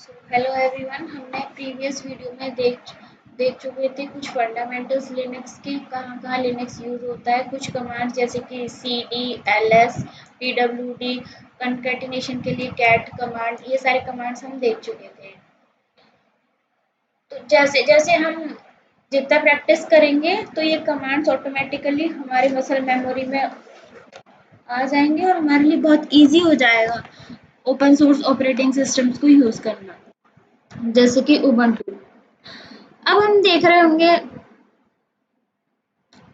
Hello everyone, हमने previous video में देख चुके थे कुछ फंडामेंटल्स लिनक्स के, कहाँ कहाँ लिनक्स यूज होता है, कुछ कमांड्स जैसे कि cd, ls, pwd, कंकैटिनेशन के लिए कैट कमांड, ये सारे कमांड्स हम देख चुके थे। तो जैसे जैसे हम जितना प्रैक्टिस करेंगे तो ये कमांड्स ऑटोमेटिकली हमारे मसल मेमोरी में आ जाएंगे और हमारे लिए बहुत इजी हो जाएगा ओपन सोर्स ऑपरेटिंग सिस्टम्स को यूज करना, जैसे कि उबंटू। अब हम देख रहे होंगे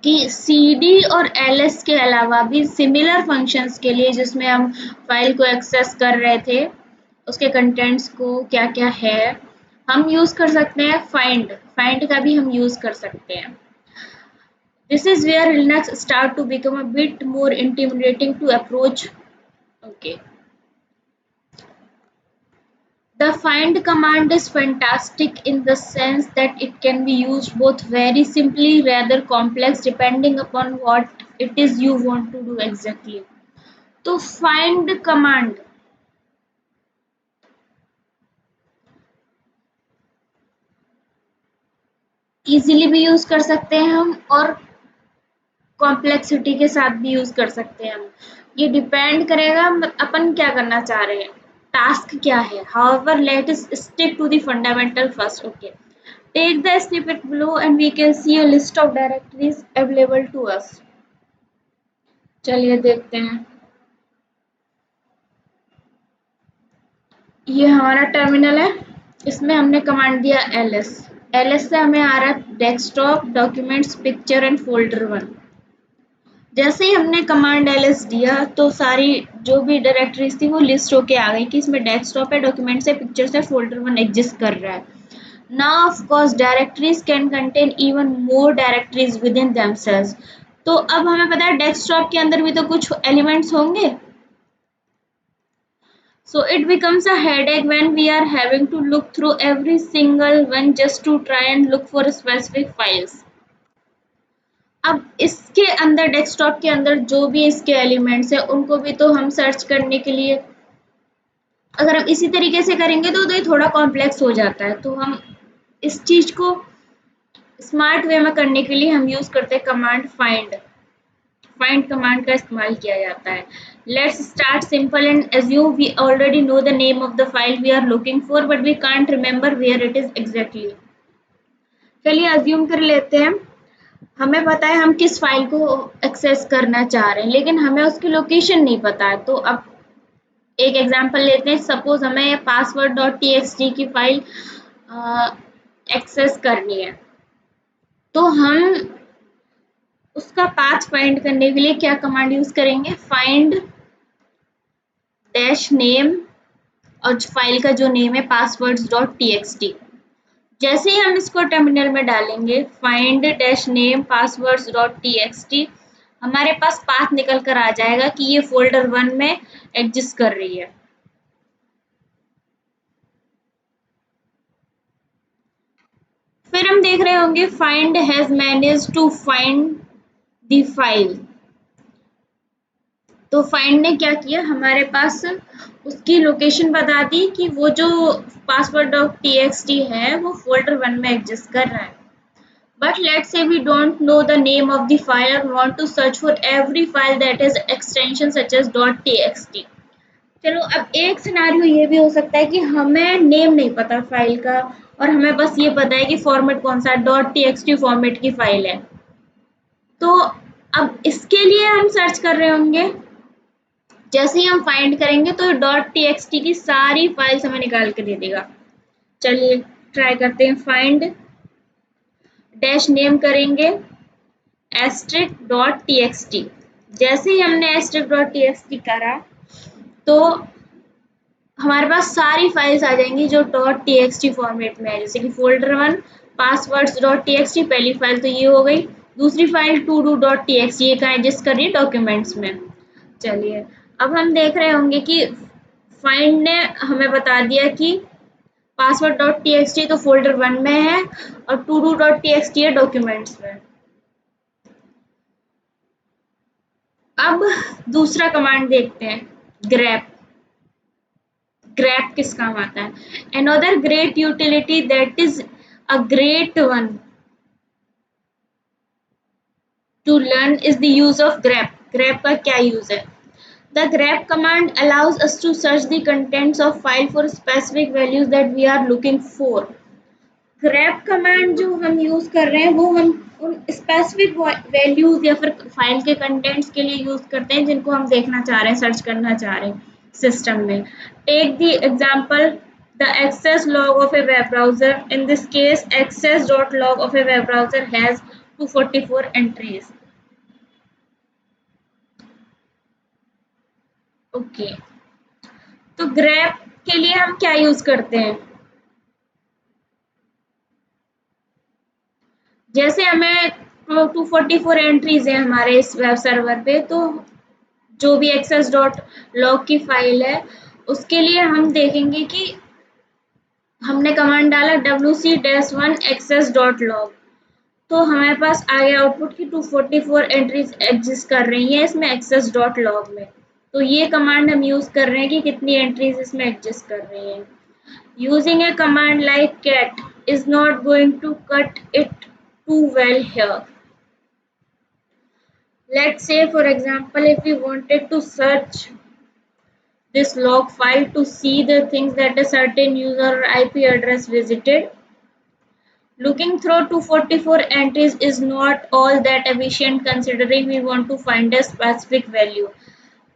कि cd और ls के अलावा भी सिमिलर फंक्शंस के लिए, जिसमें हम फाइल को एक्सेस कर रहे थे, उसके कंटेंट्स को क्या क्या है, हम यूज कर सकते हैं। फाइंड का भी हम यूज कर सकते हैं। This is where Linux start to become a bit more intimidating to approach. Okay, the find command is fantastic in the sense that it can be used both very simply rather complex depending upon what it is you want to do exactly. तो find command easily भी use कर सकते हैं हम, और complexity के साथ भी यूज कर सकते हैं हम। ये डिपेंड करेगा अपन क्या करना चाह रहे हैं, टास्क क्या है। however let us stick to the fundamental first. Okay, take the snippet below and we can see a list of directories available to us. चलिए देखते हैं। ये हमारा टर्मिनल है, इसमें हमने कमांड दिया ls। ls से हमें आ रहा है desktop, documents, picture and folder 1। जैसे ही हमने कमांड ls दिया तो सारी जो भी डायरेक्टरीज थी वो लिस्ट होके आ गई कि इसमें डेस्कटॉप है, डॉक्यूमेंट्स है, पिक्चर्स है, फोल्डर 1 एग्जिस्ट कर रहा है। Now, of course, directories can contain even more directories within themselves. तो अब हमें पता है डेस्कटॉप के अंदर भी तो कुछ एलिमेंट्स होंगे। So it becomes a headache when we are having to look through every single one just to try and look for specific files. अब इसके अंदर, डेस्कटॉप के अंदर जो भी इसके एलिमेंट्स है उनको भी तो हम सर्च करने के लिए, अगर हम इसी तरीके से करेंगे तो ये थोड़ा कॉम्प्लेक्स हो जाता है। तो हम इस चीज को स्मार्ट वे में करने के लिए हम यूज करते हैं कमांड फाइंड कमांड का इस्तेमाल किया जाता है। Let's start simple and assume we already know the name of the file we are looking for but we can't remember where it is exactly. चलिए अज्यूम कर लेते हैं, हमें पता है हम किस फाइल को एक्सेस करना चाह रहे हैं, लेकिन हमें उसकी लोकेशन नहीं पता है। तो अब एक एग्जांपल लेते हैं। सपोज हमें password.txt की फाइल एक्सेस करनी है, तो हम उसका पाथ फाइंड करने के लिए क्या कमांड यूज करेंगे, फाइंड डैश नेम, और फाइल का जो नेम है passwords.txt। जैसे ही हम इसको टर्मिनल में डालेंगे फाइंड डैश नेम passwords.txt, हमारे पास पाथ निकल कर आ जाएगा कि ये फोल्डर 1 में एग्जिस्ट कर रही है। फिर हम देख रहे होंगे find has managed to find the file. तो फाइंड ने क्या किया, हमारे पास उसकी लोकेशन बता दी कि वो जो password.txt है वो फोल्डर 1 में एग्जिस्ट कर रहा है। But let's say we don't know the name of the file and want to search for every file that has extension such as .txt. चलो अब एक सिनारियो ये भी हो सकता है कि हमें नेम नहीं पता फाइल का और हमें बस ये पता है कि फॉर्मेट कौन सा .txt फॉर्मेट की फाइल है। तो अब इसके लिए हम सर्च कर रहे होंगे, जैसे ही हम फाइंड करेंगे तो .txt की सारी फाइल्स हमें निकाल के दे देगा। चलिए ट्राई करते हैं। फाइंड डैश नेम करेंगे *.txt। जैसे ही हमने *.txt करा तो हमारे पास सारी फाइल्स आ जाएंगी जो .txt फॉर्मेट में है, जैसे कि फोल्डर 1 passwords.txt पहली फाइल तो ये हो गई, दूसरी फाइल todo.txt ये कहाँ एग्जिस्ट कर रही है, डॉक्यूमेंट्स में। चलिए अब हम देख रहे होंगे कि फाइंड ने हमें बता दिया कि password.txt तो फोल्डर 1 में है और todo.txt है डॉक्यूमेंट्स में। अब दूसरा कमांड देखते हैं, grep। grep किस काम आता है? Another great utility that is a great one to learn is the use of grep. Grep का क्या use है? The grep command allows us to search the contents of file for specific values that we are looking for. grep command जो हम use कर रहे हैं वो हम उन स्पेसिफिक वैल्यूज या फिर फाइल के कंटेंट्स के लिए यूज करते हैं जिनको हम देखना चाह रहे हैं, सर्च करना चाह रहे हैं सिस्टम में. Take the example the access log of a web browser. In this case access dot log of a web browser has 244 entries. Okay, तो grep के लिए हम क्या यूज करते हैं? जैसे हमें 244 एंट्रीज है हमारे इस वेब सर्वर पे, तो जो भी एक्सेस डॉट लॉग की फाइल है उसके लिए हम देखेंगे कि हमने कमांड डाला wc-1 access डॉट लॉग, तो हमारे पास आ गया आउटपुट की 244 एंट्रीज एग्जिस्ट कर रही हैं इसमें एक्सेस डॉट लॉग में. तो ये कमांड हम यूज कर रहे हैं कि कितनी एंट्रीज इसमें एग्जिस्ट कर रही हैं. Using A command like cat is not going to cut it too well here. Let's say for example if we wanted to search this log file to see the things that a certain user or IP address visited, looking through 244 entries is not all that efficient considering we want to find a specific value.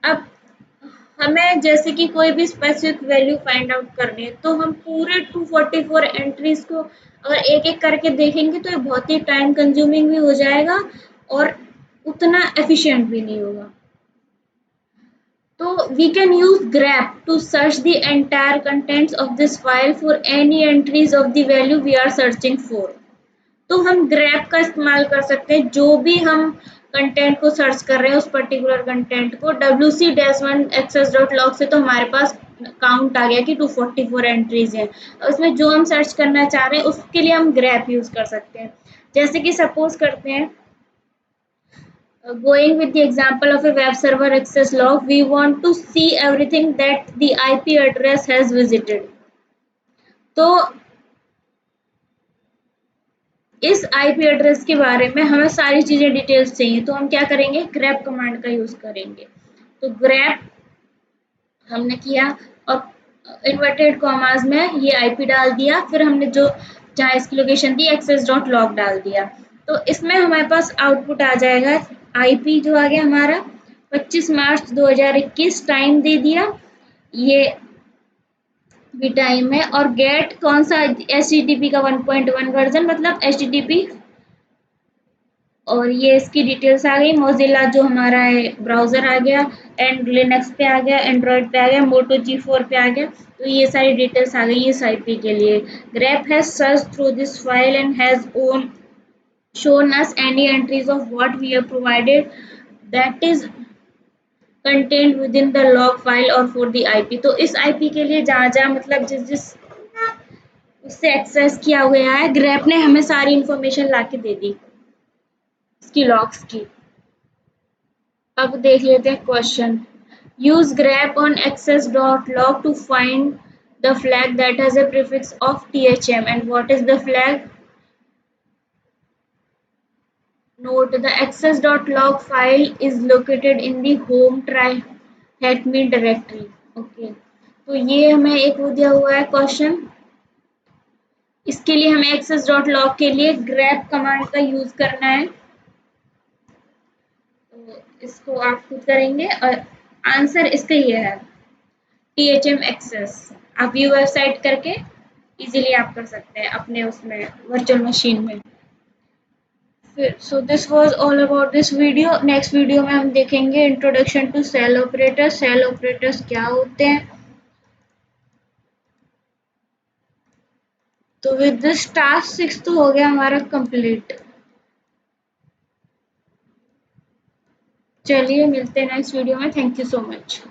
अब हमें जैसे कि कोई भी specific value find out करनी है तो हम पूरे 244 एंट्रीज को अगर एक एक करके देखेंगे तो ये बहुत ही टाइम कंज्यूमिंग भी हो जाएगा और उतना एफिशिएंट भी नहीं होगा. So we can use grep to search the entire contents of this file for any entries of the value we are searching for. तो हम grep का इस्तेमाल कर सकते हैं जो भी हम कंटेंट को सर्च कर रहे हैं उस पर्टिकुलर कंटेंट को wc-1 access.log से तो हमारे पास काउंट आ गया कि 244 एंट्रीज हैं. उसमें जो हम सर्च करना चाह रहे हैं उसके लिए हम grep यूज कर सकते हैं. जैसे कि सपोज करते हैं going with the example of a web server access log, we want to see everything that the IP address has visited. तो इस IP एड्रेस के बारे में हमें सारी चीजें डिटेल्स चाहिए तो हम क्या करेंगे? grep कमांड का यूज करेंगे. तो grep हमने किया और इन्वर्टेड कॉमास में ये IP डाल दिया, फिर हमने जो जहाँ इसकी लोकेशन थी access.log डाल दिया. तो इसमें हमारे पास आउटपुट आ जाएगा IP जो आ गया हमारा 25 मार्च 2021, टाइम दे दिया ये भी टाइम है और गेट कौन सा HTTP का 1.1 वर्जन मतलब HTTP और ये इसकी डिटेल्स आ गई. मोजिला जो हमारा है ब्राउजर आ गया एंड लिनक्स पे आ गया, एंड्रॉयड पे आ गया, मोटो G4 पे आ गया. तो ये सारी डिटेल्स आ गई इस IP के लिए. grep has searched through this file and has shown us any entries of what we have provided that is contained within the log file or for the IP. तो इस IP के लिए जहाँ जहाँ मतलब जिस उससे एक्सेस किया गया है grep ने हमें सारी इंफॉर्मेशन ला के दे दी इसकी लॉग्स की. अब देख लेते हैं question. Use grep on access.log to find the flag that has a prefix of thm. And what is the flag? Note the access.log file is located in the home try.me directory. Okay. तो ये हमें एक वो दिया हुआ है question. इसके लिए हमें access.log के लिए grep कमांड का यूज करना है. तो इसको आप खुद करेंगे और आंसर इसका ये है thm access. आप ये वेबसाइट करके इजीली आप कर सकते हैं अपने उसमें वर्चुअल मशीन में. So this was all about this video. Next video में हम देखेंगे introduction to shell operator. Shell operators क्या होते हैं. तो विद दिस टास्क 6 तो हो गया हमारा कंप्लीट. चलिए मिलते हैं नेक्स्ट वीडियो में. Thank you so much.